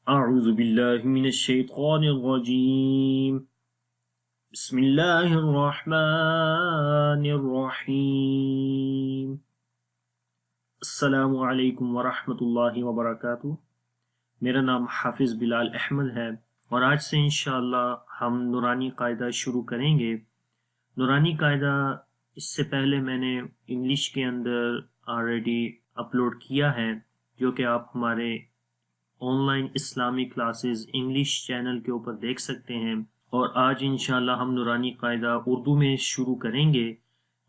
أعوذ بالله من الشيطان الرجيم. بسم الله الرحمن الرحيم. السلام علیکم ورحمۃ اللہ وبرکاتہ. میرا نام حافظ بلال احمد ہے اور آج سے انشاءاللہ ہم نورانی قاعدہ شروع کریں گے. نورانی قاعدہ اس سے پہلے میں نے انگلش کے اندر آلریڈی اپلوڈ کیا ہے، جو کہ آپ ہمارے آن لائن اسلامی کلاسز انگلش چینل کے اوپر دیکھ سکتے ہیں. اور آج انشاءاللہ ہم نورانی قاعدہ اردو میں شروع کریں گے.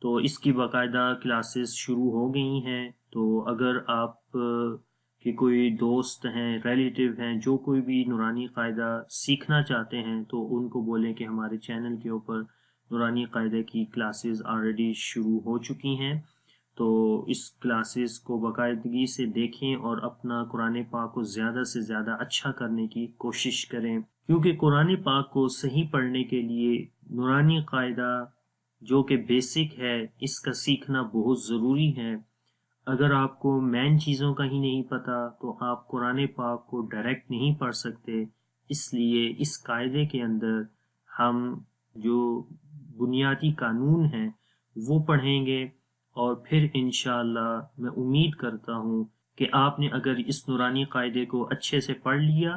تو اس کی باقاعدہ کلاسز شروع ہو گئی ہیں. تو اگر آپ کے کوئی دوست ہیں، ریلیٹیو ہیں، جو کوئی بھی نورانی قاعدہ سیکھنا چاہتے ہیں تو ان کو بولیں کہ ہمارے چینل کے اوپر نورانی قاعدہ کی کلاسز آلریڈی شروع ہو چکی ہیں. تو اس کلاسز کو باقاعدگی سے دیکھیں اور اپنا قرآن پاک کو زیادہ سے زیادہ اچھا کرنے کی کوشش کریں، کیونکہ قرآن پاک کو صحیح پڑھنے کے لیے نورانی قاعدہ جو کہ بیسک ہے اس کا سیکھنا بہت ضروری ہے. اگر آپ کو مین چیزوں کا ہی نہیں پتہ تو آپ قرآن پاک کو ڈائریکٹ نہیں پڑھ سکتے. اس لیے اس قاعدے کے اندر ہم جو بنیادی قانون ہیں وہ پڑھیں گے، اور پھر انشاءاللہ میں امید کرتا ہوں کہ آپ نے اگر اس نورانی قاعدے کو اچھے سے پڑھ لیا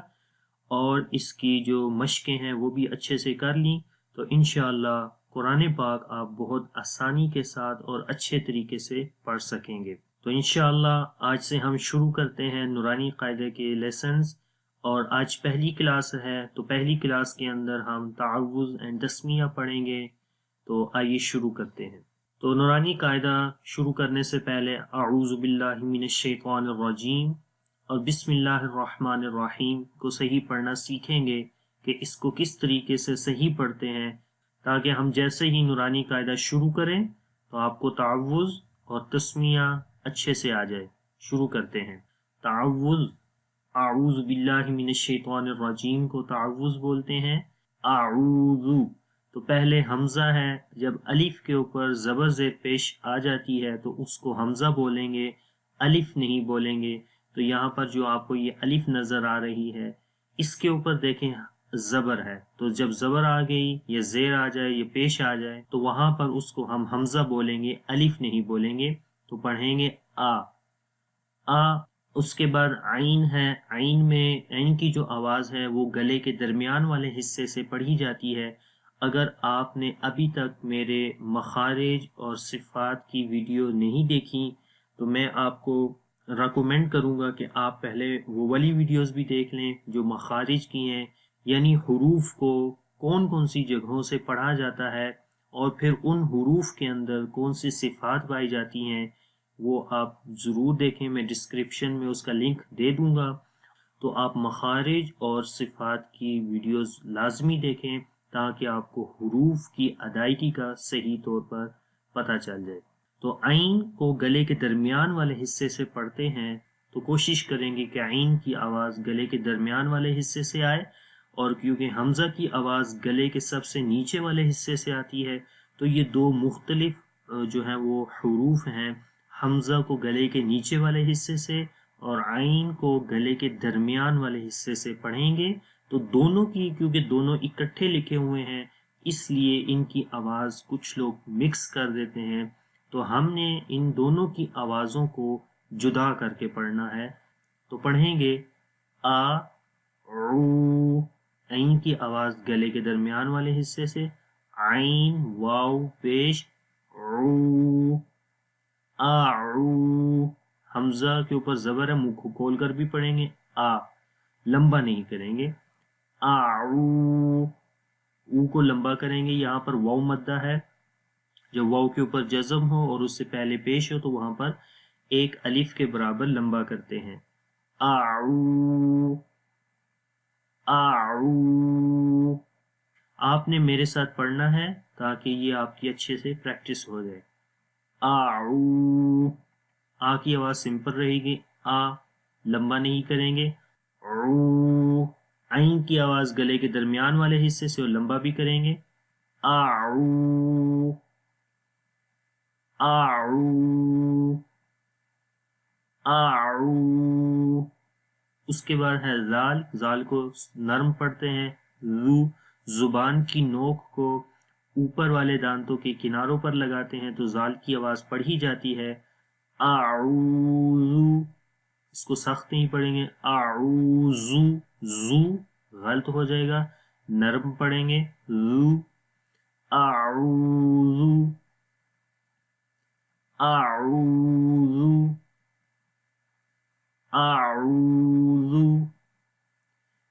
اور اس کی جو مشقیں ہیں وہ بھی اچھے سے کر لیں تو انشاءاللہ قرآن پاک آپ بہت آسانی کے ساتھ اور اچھے طریقے سے پڑھ سکیں گے. تو انشاءاللہ آج سے ہم شروع کرتے ہیں نورانی قاعدے کے لیسنز. اور آج پہلی کلاس ہے، تو پہلی کلاس کے اندر ہم تعوذ اینڈ تسمیہ پڑھیں گے. تو آئیے شروع کرتے ہیں. تو نورانی قاعدہ شروع کرنے سے پہلے اعوذ باللہ من الشیطان الرجیم اور بسم اللہ الرحمن الرحیم کو صحیح پڑھنا سیکھیں گے کہ اس کو کس طریقے سے صحیح پڑھتے ہیں، تاکہ ہم جیسے ہی نورانی قاعدہ شروع کریں تو آپ کو تعوذ اور تسمیہ اچھے سے آ جائے. شروع کرتے ہیں. تعوذ، اعوذ باللہ من الشیطان الرجیم کو تعوذ بولتے ہیں. اعوذ تو پہلے حمزہ ہے، جب الف کے اوپر زبر زیر پیش آ جاتی ہے تو اس کو حمزہ بولیں گے، الف نہیں بولیں گے. تو یہاں پر جو آپ کو یہ الف نظر آ رہی ہے اس کے اوپر دیکھیں زبر ہے، تو جب زبر آ گئی یا زیر آ جائے یا پیش آ جائے تو وہاں پر اس کو ہم حمزہ بولیں گے، الف نہیں بولیں گے. تو پڑھیں گے آ. اس کے بعد عین ہے. عین میں عین کی جو آواز ہے وہ گلے کے درمیان والے حصے سے پڑھی جاتی ہے. اگر آپ نے ابھی تک میرے مخارج اور صفات کی ویڈیو نہیں دیکھی تو میں آپ کو ریکمینڈ کروں گا کہ آپ پہلے وہ والی ویڈیوز بھی دیکھ لیں جو مخارج کی ہیں، یعنی حروف کو کون کون سی جگہوں سے پڑھا جاتا ہے اور پھر ان حروف کے اندر کون سی صفات پائی جاتی ہیں. وہ آپ ضرور دیکھیں، میں ڈسکرپشن میں اس کا لنک دے دوں گا. تو آپ مخارج اور صفات کی ویڈیوز لازمی دیکھیں تاکہ آپ کو حروف کی ادائیگی کا صحیح طور پر پتہ چل جائے. تو عین کو گلے کے درمیان والے حصے سے پڑھتے ہیں تو کوشش کریں گے کہ عین کی آواز گلے کے درمیان والے حصے سے آئے، اور کیونکہ حمزہ کی آواز گلے کے سب سے نیچے والے حصے سے آتی ہے تو یہ دو مختلف جو ہیں وہ حروف ہیں. حمزہ کو گلے کے نیچے والے حصے سے اور عین کو گلے کے درمیان والے حصے سے پڑھیں گے. تو دونوں کی، کیونکہ دونوں اکٹھے لکھے ہوئے ہیں اس لیے ان کی آواز کچھ لوگ مکس کر دیتے ہیں، تو ہم نے ان دونوں کی آوازوں کو جدا کر کے پڑھنا ہے. تو پڑھیں گے آ عو. عین کی آواز گلے کے درمیان والے حصے سے، عین واو پیش عو. اعو. حمزہ کے اوپر زبر ہے، منہ کو کھول کر بھی پڑھیں گے، آ لمبا نہیں کریں گے. اعو. او کو لمبا کریں گے. یہاں پر واو مدہ ہے، جب واو کے اوپر جزم ہو اور اس سے پہلے پیش ہو تو وہاں پر ایک الف کے برابر لمبا کرتے ہیں. اعو. اعو. آپ نے میرے ساتھ پڑھنا ہے تاکہ یہ آپ کی اچھے سے پریکٹس ہو جائے. اعو. آ کی آواز سمپل رہے گی، آ لمبا نہیں کریں گے. عو. عین کی آواز گلے کے درمیان والے حصے سے اور لمبا بھی کریں گے. اعو. اعو. اعو. اس کے بعد ہے زال، زال کو نرم پڑھتے ہیں. زو، زبان کی نوک کو اوپر والے دانتوں کے کناروں پر لگاتے ہیں تو زال کی آواز پڑھی جاتی ہے. اعوذ، اس کو سخت نہیں پڑھیں گے. اعوذ، زو غلط ہو جائے گا، نرم پڑھیں گے. زو، اعوذ، اعوذ، اعوذ.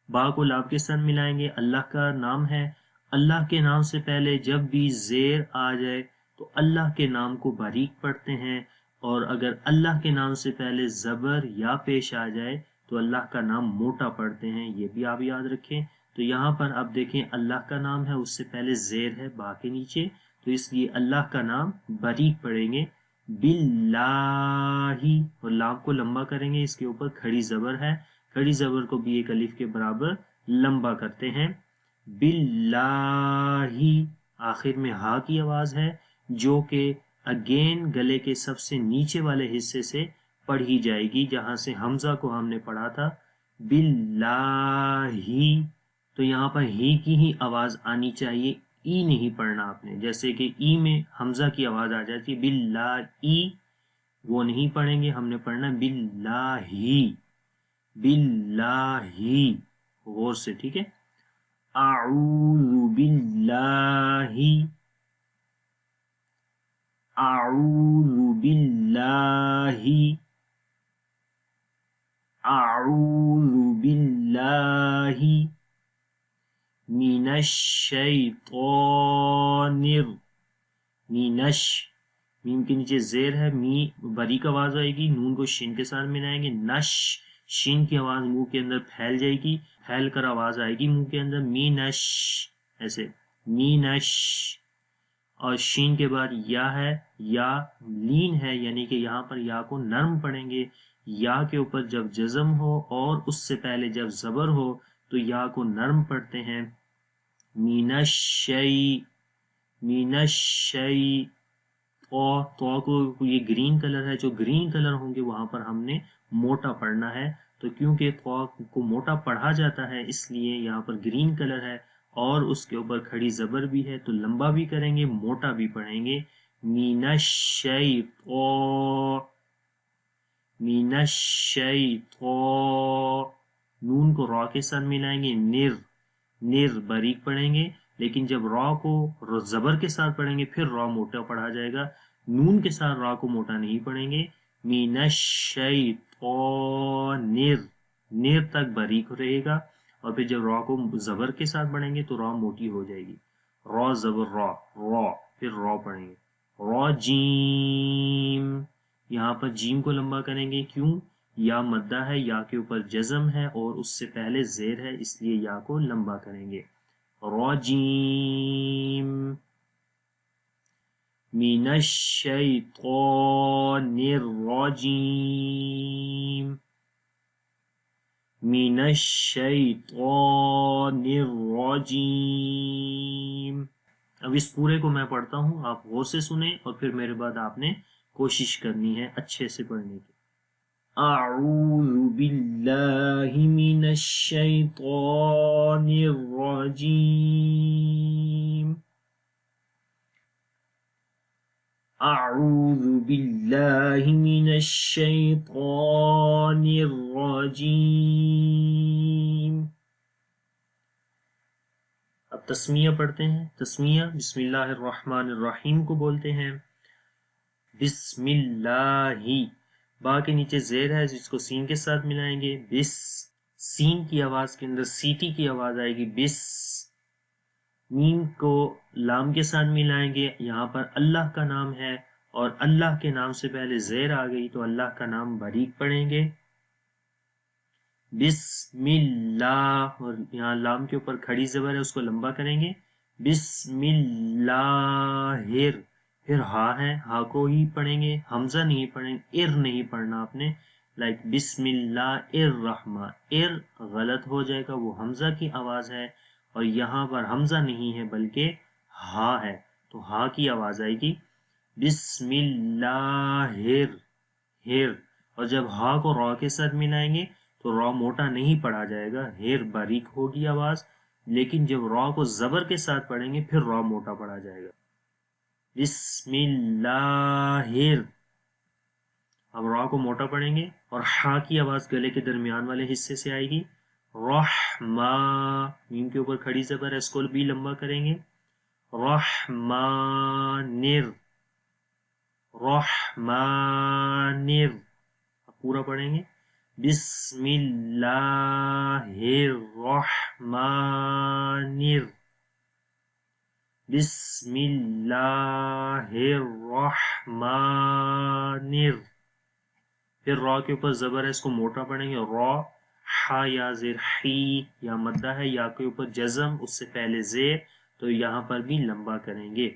با کو لام کے ساتھ ملائیں گے. اللہ کا نام ہے. اللہ کے نام سے پہلے جب بھی زیر آ جائے تو اللہ کے نام کو باریک پڑھتے ہیں، اور اگر اللہ کے نام سے پہلے زبر یا پیش آ جائے تو اللہ کا نام موٹا پڑھتے ہیں. یہ بھی آپ یاد رکھیں. تو یہاں پر آپ دیکھیں اللہ کا نام ہے، اس سے پہلے زیر ہے با کے نیچے، تو اس لیے اللہ کا نام باریک پڑھیں گے. باللہ، اور لام کو لمبا کریں گے، اس کے اوپر کھڑی زبر ہے، کھڑی زبر کو بھی ایک الف کے برابر لمبا کرتے ہیں. باللہ، آخر میں ہا کی آواز ہے جو کہ اگین گلے کے سب سے نیچے والے حصے سے پڑھی جائے گی، جہاں سے حمزہ کو ہم نے پڑھا تھا باللہ. تو یہاں پر ہی کی ہی آواز آنی چاہیے، ای نہیں پڑھنا آپ نے. جیسے کہ ای میں حمزہ کی آواز آ جاتی ہے باللہ ای، وہ نہیں پڑھیں گے، ہم نے پڑھنا باللہ، باللہ، غور سے، ٹھیک ہے. اعوذ باللہ، اعوذ باللہ، اعوذ باللہ من الشیطان مینش، میم کے نیچے زیر ہے، می باریک آواز آئے گی، نون کو شین کے ساتھ ملائیں گے. نش، شین کی آواز منہ کے اندر پھیل جائے گی، پھیل کر آواز آئے گی منہ کے اندر. مینش، ایسے مینش. اور شین کے بعد یا ہے، یا لین ہے، یعنی کہ یہاں پر یا کو نرم پڑھیں گے. یا کے اوپر جب جزم ہو اور اس سے پہلے جب زبر ہو تو یا کو نرم پڑھتے ہیں. من الشیء، من الشیء. تو کو یہ گرین کلر ہے، جو گرین کلر ہوں گے وہاں پر ہم نے موٹا پڑھنا ہے. تو کیونکہ تو کو موٹا پڑھا جاتا ہے اس لیے یہاں پر گرین کلر ہے، اور اس کے اوپر کھڑی زبر بھی ہے، تو لمبا بھی کریں گے، موٹا بھی پڑھیں گے. من الشیطان، من الشیطان. نون کو را کے ساتھ ملائیں گے. نر، نر باریک پڑھیں گے، لیکن جب را کو زبر کے ساتھ پڑھیں گے پھر را موٹا پڑھا جائے گا. نون کے ساتھ را کو موٹا نہیں پڑھیں گے. من الشیطان، نر، نر تک باریک رہے گا، اور پھر جب را کو زبر کے ساتھ پڑھیں گے تو را موٹی ہو جائے گی. را زبر را، را، پھر را پڑھیں گے. را جیم، یہاں پر جیم کو لمبا کریں گے. کیوں؟ یا مدہ ہے، یا کے اوپر جزم ہے اور اس سے پہلے زیر ہے، اس لیے یا کو لمبا کریں گے. رجیم، من الشیطان الرجیم، من الشیطان الرجیم. اب اس پورے کو میں پڑھتا ہوں، آپ غور سے سنیں اور پھر میرے بعد آپ نے کوشش کرنی ہے اچھے سے پڑھنے کی. اعوذ باللہ من الشیطان الرجیم، اعوذ باللہ من الشیطان الرجیم. اب تسمیہ پڑھتے ہیں. تسمیہ بسم اللہ الرحمن الرحیم کو بولتے ہیں. بسم اللہ، با کے نیچے زیر ہے جس کو سین کے ساتھ ملائیں گے. بس، سین کی آواز کے اندر سیٹی کی آواز آئے گی. بس. میم کو لام کے ساتھ ملائیں گے. یہاں پر اللہ کا نام ہے اور اللہ کے نام سے پہلے زیر آ گئی تو اللہ کا نام باریک پڑھیں گے. بسم اللہ، اور یہاں لام کے اوپر کھڑی زبر ہے، اس کو لمبا کریں گے. بسم اللہ، پھر ہا ہے، ہا کو ہی پڑھیں گے، حمزہ نہیں پڑھیں، ار نہیں پڑھنا آپ نے. لائک بسم اللہ الرحمن، ار غلط ہو جائے گا، وہ حمزہ کی آواز ہے، اور یہاں پر حمزہ نہیں ہے بلکہ ہا ہے، تو ہا کی آواز آئے گی. بسم اللہ، اور جب ہا کو را کے ساتھ ملائیں گے تو را موٹا نہیں پڑھا جائے گا، ہیر باریک ہوگی آواز، لیکن جب را کو زبر کے ساتھ پڑھیں گے پھر را موٹا پڑھا جائے گا. بسم اللہ. اب را کو موٹا پڑھیں گے اور ہا کی آواز گلے کے درمیان والے حصے سے آئے گی. رحما، میم کے اوپر کھڑی زبر ہے، اس کو بھی لمبا کریں گے. رحمانر، رحمانر، پورا پڑھیں گے. بسم اللہ الرحمن، بسم اللہ الرحمن. پھر را کے اوپر زبر ہے، اس کو موٹا پڑھیں گے. را، ہا یا زیر حی یا مدہ ہے، یا کے اوپر جزم، اس سے پہلے زیر، تو یہاں پر بھی لمبا کریں گے.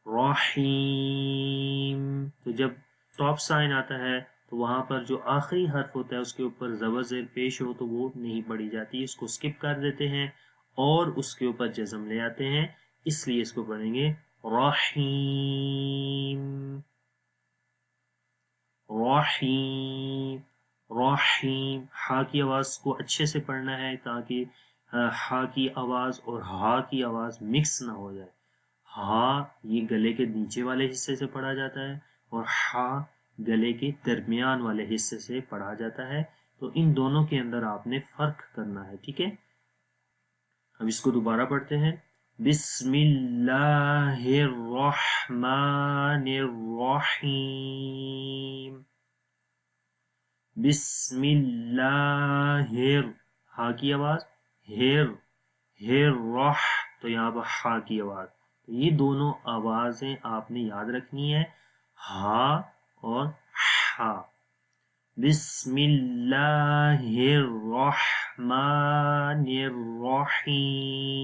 رحیم. تو جب سٹاپ سائن آتا ہے تو وہاں پر جو آخری حرف ہوتا ہے اس کے اوپر زبر زیر پیش ہو تو وہ نہیں پڑھی جاتی، اس کو سکپ کر دیتے ہیں اور اس کے اوپر جزم لے آتے ہیں، اس لیے اس کو پڑھیں گے رحیم، رحیم، رحیم. ہا کی آواز کو اچھے سے پڑھنا ہے تاکہ ہا کی آواز اور ہا کی آواز مکس نہ ہو جائے. ہا یہ گلے کے نیچے والے حصے سے پڑھا جاتا ہے اور ہا گلے کے درمیان والے حصے سے پڑھا جاتا ہے، تو ان دونوں کے اندر آپ نے فرق کرنا ہے. ٹھیک ہے، اب اس کو دوبارہ پڑھتے ہیں. بسم اللہ الرحمن الرحیم. بسم اللہ، ہا کی آواز، ہر رح، تو یہاں پر ہا کی آواز. تو یہ دونوں آوازیں آپ نے یاد رکھنی ہے، ہا اور ہا. بسم اللہ الرحمن الرحیم.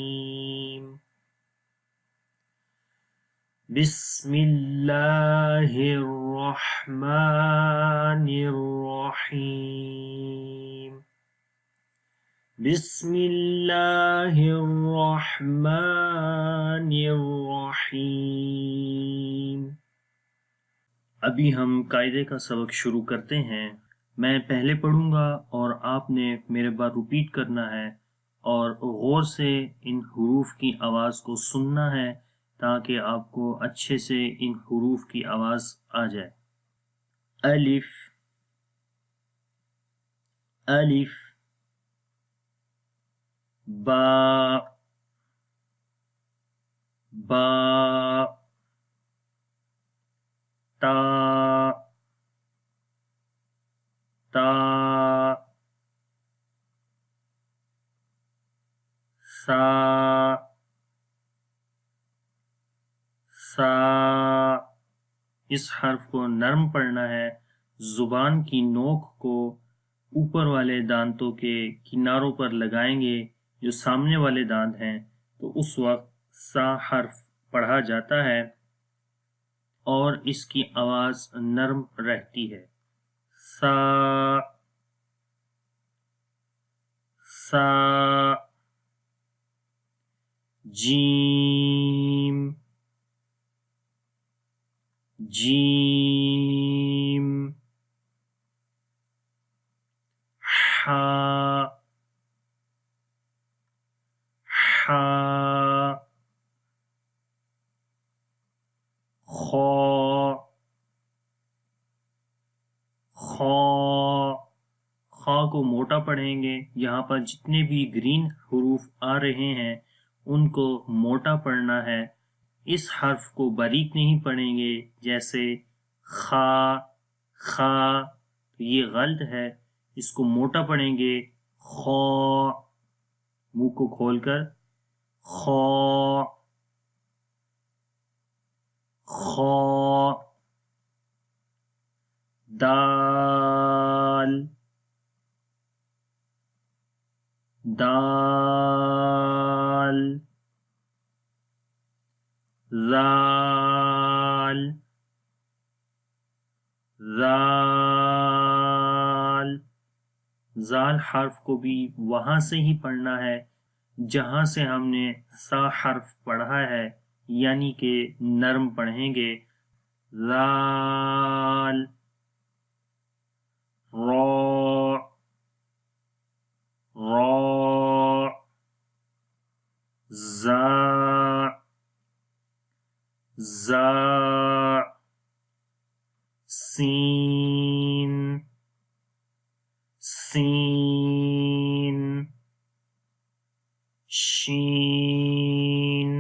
بسم اللہ الرحمن الرحیم. بسم اللہ الرحمن الرحیم. ابھی ہم قاعدے کا سبق شروع کرتے ہیں. میں پہلے پڑھوں گا اور آپ نے میرے بعد ریپیٹ کرنا ہے اور غور سے ان حروف کی آواز کو سننا ہے تاکہ آپ کو اچھے سے ان حروف کی آواز آ جائے. الف، الف. با، با. تا، تا. سا، سا. اس حرف کو نرم پڑھنا ہے، زبان کی نوک کو اوپر والے دانتوں کے کناروں پر لگائیں گے جو سامنے والے دانت ہیں، تو اس وقت سا حرف پڑھا جاتا ہے اور اس کی آواز نرم رہتی ہے. سا، سا. جیم، جیم. حا، حا. خا، خا. خا کو موٹا پڑھیں گے، یہاں پر جتنے بھی گرین حروف آ رہے ہیں ان کو موٹا پڑھنا ہے، اس حرف کو باریک نہیں پڑھیں گے. جیسے خا، خا، تو یہ غلط ہے، اس کو موٹا پڑھیں گے. خا، منہ کو کھول کر، خا، خا. دال، دال. زال، زال. زال حرف کو بھی وہاں سے ہی پڑھنا ہے جہاں سے ہم نے سا حرف پڑھا ہے، یعنی کہ نرم پڑھیں گے. زال، را، را زا زا سین سین شین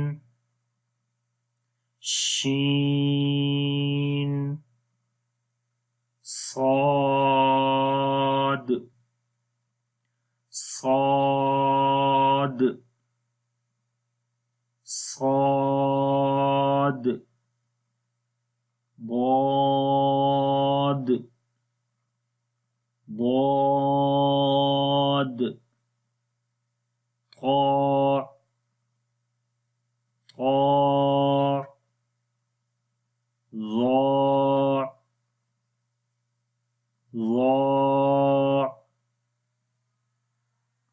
شین صاد صاد صاد ضاد ضاد طاء طاء ظاء ظاء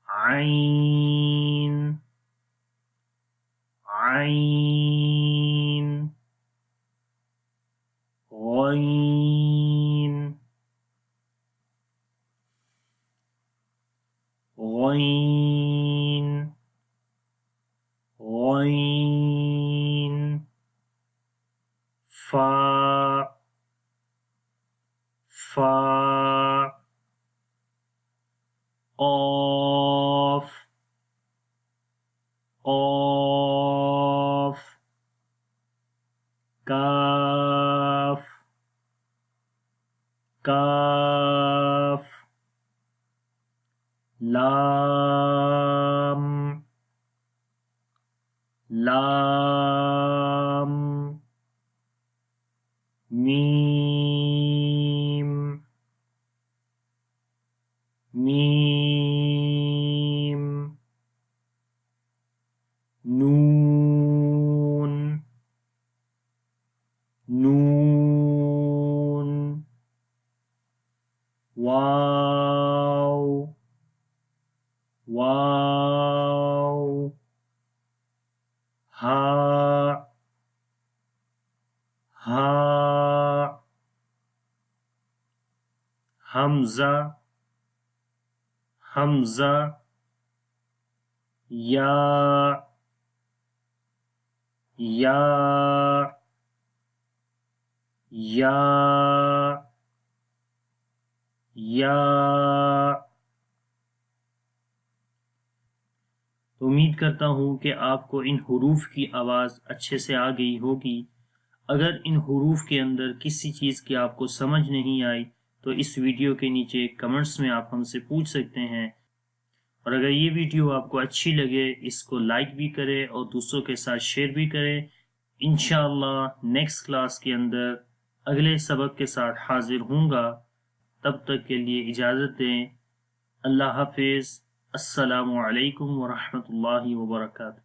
عين عين غين غين غين فا فا قاف قاف کاف کاف لام لام میم میم نون نون واو واو ہا ہا حمزہ حمزہ یا یا یا یا تو امید کرتا ہوں کہ آپ کو ان حروف کی آواز اچھے سے آ گئی ہوگی۔ اگر ان حروف کے اندر کسی چیز کی آپ کو سمجھ نہیں آئی تو اس ویڈیو کے نیچے کمنٹس میں آپ ہم سے پوچھ سکتے ہیں، اور اگر یہ ویڈیو آپ کو اچھی لگے اس کو لائک بھی کریں اور دوسروں کے ساتھ شیئر بھی کریں۔ انشاءاللہ نیکسٹ کلاس کے اندر اگلے سبق کے ساتھ حاضر ہوں گا، تب تک کے لیے اجازت دیں۔ اللہ حافظ۔ السلام علیکم ورحمۃ اللہ وبرکاتہ۔